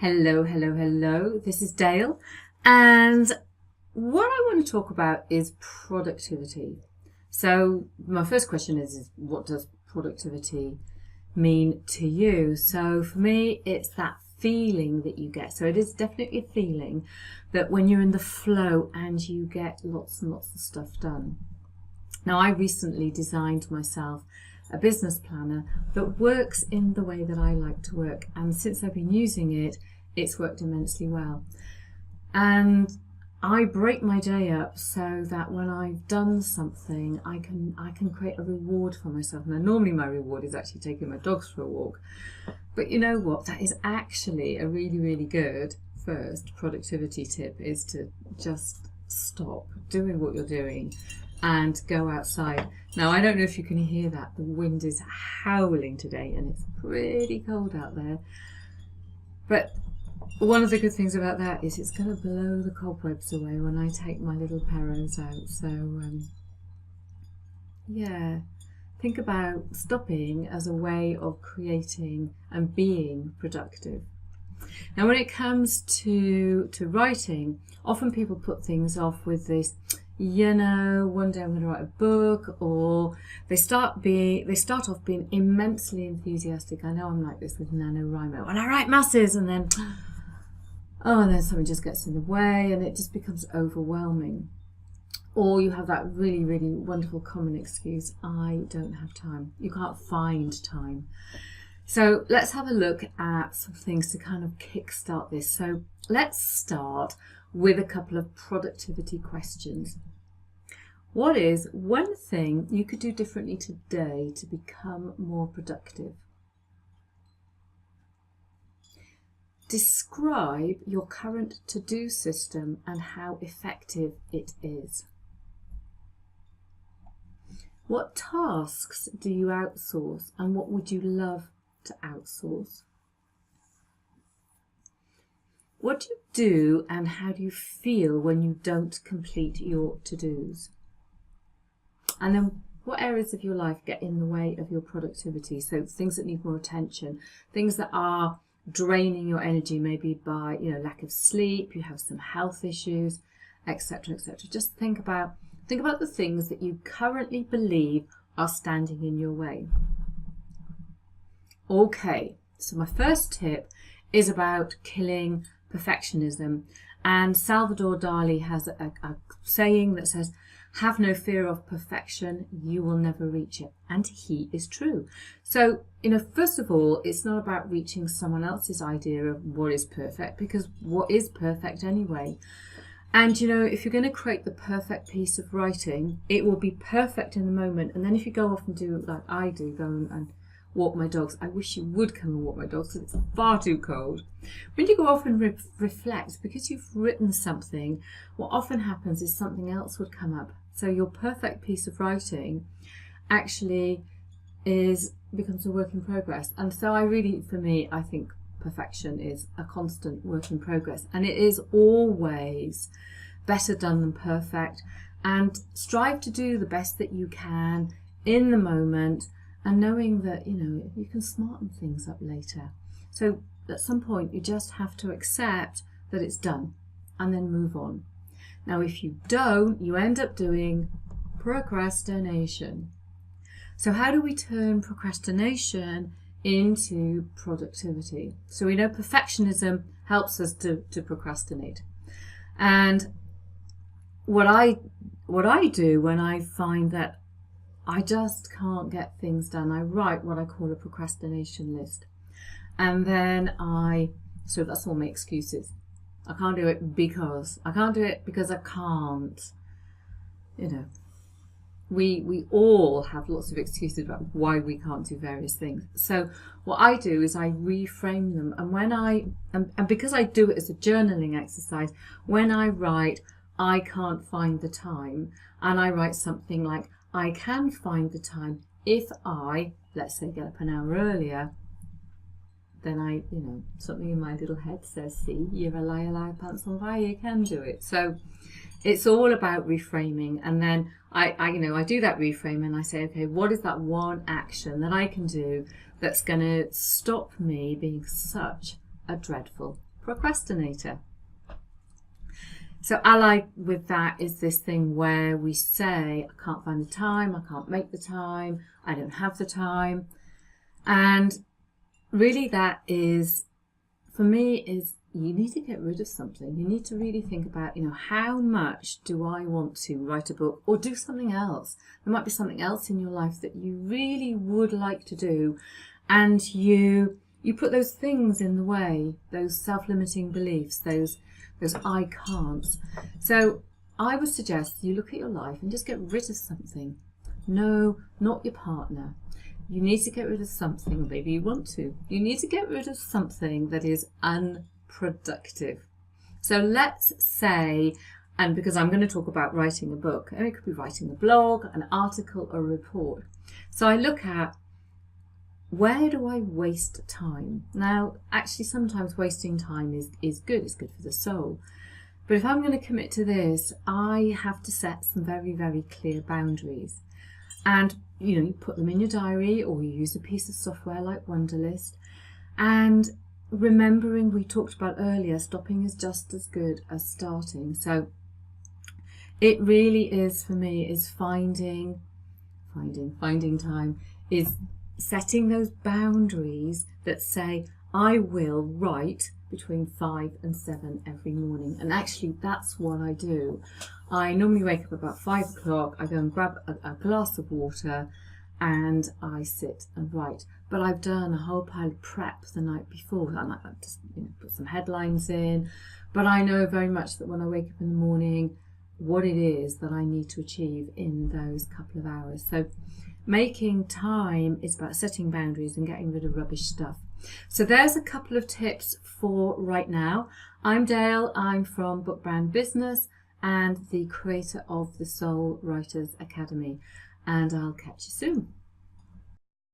Hello, hello, hello. This is Dale. And what I want to talk about is productivity. So my first question is what does productivity mean to you? So for me, it's that feeling that you get. So it is definitely a feeling that when you're in the flow and you get lots and lots of stuff done. Now, I recently designed myself a business planner that works in the way that I like to work. And since I've been using it, it's worked immensely well. And I break my day up so that when I've done something, I can create a reward for myself. Now, normally my reward is actually taking my dogs for a walk. But you know what? That is actually a really, really good first productivity tip, is to just stop doing what you're doing and go outside. Now, I don't know if you can hear that. The wind is howling today and it's pretty cold out there. But one of the good things about that is it's going to blow the cobwebs away when I take my little perros out. So, yeah, think about stopping as a way of creating and being productive. Now, when it comes to writing, often people put things off with this, one day I'm going to write a book, or they start off being immensely enthusiastic. I know I'm like this with NaNoWriMo, and I write masses, and then something just gets in the way, and it just becomes overwhelming. Or you have that really, really wonderful common excuse: I don't have time. You can't find time. So let's have a look at some things to kind of kickstart this. So let's start with a couple of productivity questions. What is one thing you could do differently today to become more productive? Describe your current to-do system and how effective it is. What tasks do you outsource and what would you love to outsource? What do you do and how do you feel when you don't complete your to-dos? And then what areas of your life get in the way of your productivity? So things that need more attention, things that are draining your energy, maybe by lack of sleep, you have some health issues, etc., etc. Just think about the things that you currently believe are standing in your way. Okay, so my first tip is about killing perfectionism. And Salvador Dali has a saying that says, have no fear of perfection, you will never reach it. And he is true. So, first of all, it's not about reaching someone else's idea of what is perfect, because what is perfect anyway? And, if you're going to create the perfect piece of writing, it will be perfect in the moment. And then if you go off and do like I do, go and walk my dogs. I wish you would come and walk my dogs because it's far too cold. When you go off and reflect, because you've written something, what often happens is something else would come up. So your perfect piece of writing actually becomes a work in progress. And so I think perfection is a constant work in progress. And it is always better done than perfect. And strive to do the best that you can in the moment, and knowing that, you can smarten things up later. So at some point, you just have to accept that it's done and then move on. Now, if you don't, you end up doing procrastination. So how do we turn procrastination into productivity? So we know perfectionism helps us to procrastinate. And what I do when I find that I just can't get things done, I write what I call a procrastination list. And then so that's all my excuses. I can't do it because I can't. We all have lots of excuses about why we can't do various things. So what I do is I reframe them. And and because I do it as a journaling exercise, when I write, I can't find the time, and I write something like, I can find the time if I, let's say, get up an hour earlier. Then something in my little head says, see, you're a liar, pants on fire, you can do it. So it's all about reframing. And then I do that reframe and I say, okay, what is that one action that I can do that's going to stop me being such a dreadful procrastinator. So allied with that is this thing where we say, I can't find the time, I can't make the time, I don't have the time. And really that is, for me, is you need to get rid of something. You need to really think about, how much do I want to write a book or do something else? There might be something else in your life that you really would like to do, and you put those things in the way, those self-limiting beliefs, those I can'ts. So I would suggest you look at your life and just get rid of something. No, not your partner. You need to get rid of something, maybe you want to. You need to get rid of something that is unproductive. So let's say, and because I'm going to talk about writing a book, and it could be writing a blog, an article, a report. So I look at, where do I waste time? Now, actually, sometimes wasting time is good. It's good for the soul. But if I'm going to commit to this, I have to set some very, very clear boundaries. And, you put them in your diary, or you use a piece of software like Wunderlist. And remembering, we talked about earlier, stopping is just as good as starting. So it really is, for me, is finding time, is setting those boundaries that say, I will write between 5 and 7 every morning. And actually, that's what I do. I normally wake up about 5 o'clock. I go and grab a glass of water and I sit and write. But I've done a whole pile of prep the night before. I might just put some headlines in. But I know very much that when I wake up in the morning, what it is that I need to achieve in those couple of hours. So making time is about setting boundaries and getting rid of rubbish stuff. So there's a couple of tips for right now. I'm Dale, I'm from Book Brand Business and the creator of the Soul Writers Academy, and I'll catch you soon.